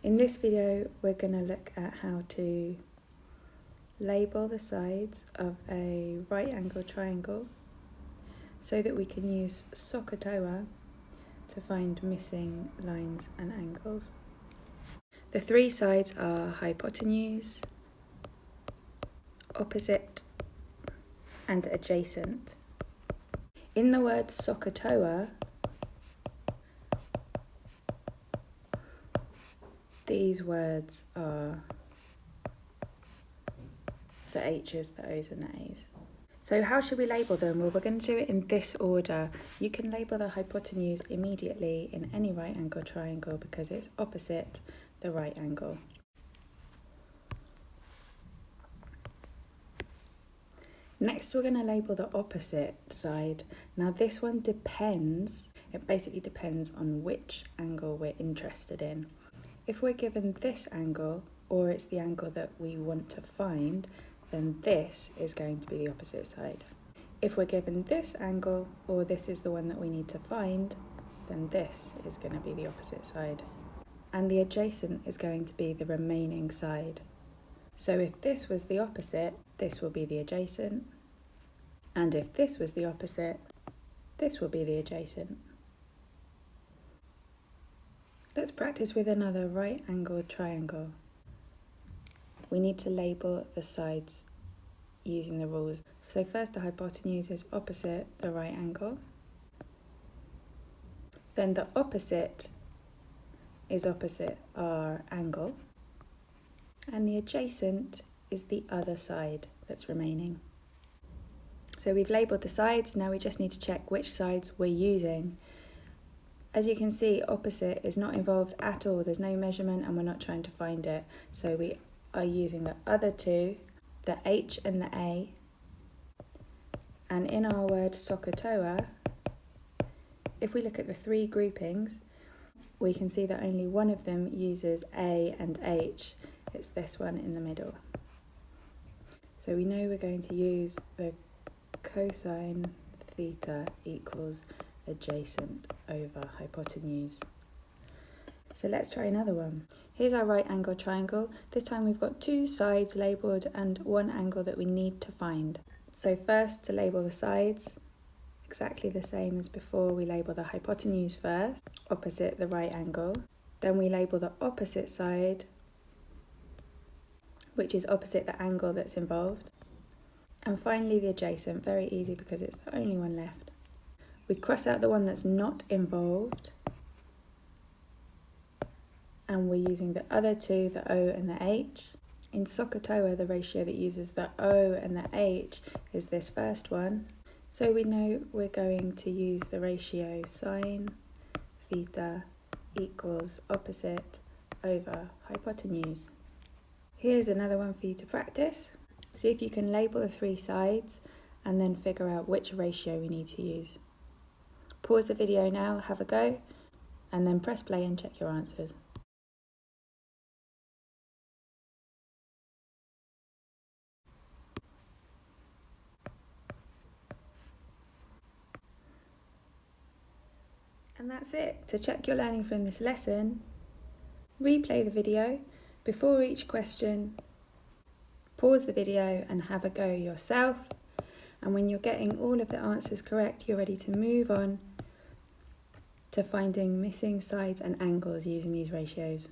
In this video, we're going to look at how to label the sides of a right angle triangle so that we can use SOHCAHTOA to find missing lines and angles. The three sides are hypotenuse, opposite, and adjacent. In the word SOHCAHTOA, these words are the H's, the O's and the A's. So how should we label them? Well, we're going to do it in this order. You can label the hypotenuse immediately in any right angle triangle because it's opposite the right angle. Next, we're going to label the opposite side. Now this one depends, it basically depends on which angle we're interested in. If we're given this angle, or it's the angle that we want to find, then this is going to be the opposite side. If we're given this angle, or this is the one that we need to find, then this is going to be the opposite side. And the adjacent is going to be the remaining side. So if this was the opposite, this will be the adjacent. And if this was the opposite, this will be the adjacent. Let's practice with another right angled triangle. We need to label the sides using the rules. So first, the hypotenuse is opposite the right angle. Then the opposite is opposite our angle. And the adjacent is the other side that's remaining. So we've labelled the sides, now we just need to check which sides we're using. As you can see, opposite is not involved at all, there's no measurement and we're not trying to find it. So we are using the other two, the H and the A. And in our word SOHCAHTOA, if we look at the three groupings, we can see that only one of them uses A and H. It's this one in the middle. So we know we're going to use the cosine theta equals adjacent over hypotenuse. So let's try another one. Here's our right angle triangle. This time we've got two sides labelled and one angle that we need to find. So first, to label the sides, exactly the same as before, we label the hypotenuse first, opposite the right angle. Then we label the opposite side, which is opposite the angle that's involved. And finally the adjacent, very easy because it's the only one left. We cross out the one that's not involved, and we're using the other two, the O and the H. In SOHCAHTOA, the ratio that uses the O and the H is this first one. So we know we're going to use the ratio sine theta equals opposite over hypotenuse. Here's another one for you to practice. See if you can label the three sides and then figure out which ratio we need to use. Pause the video now, have a go, and then press play and check your answers. And that's it. To check your learning from this lesson, replay the video. Before each question, pause the video and have a go yourself. And when you're getting all of the answers correct, you're ready to move on to finding missing sides and angles using these ratios.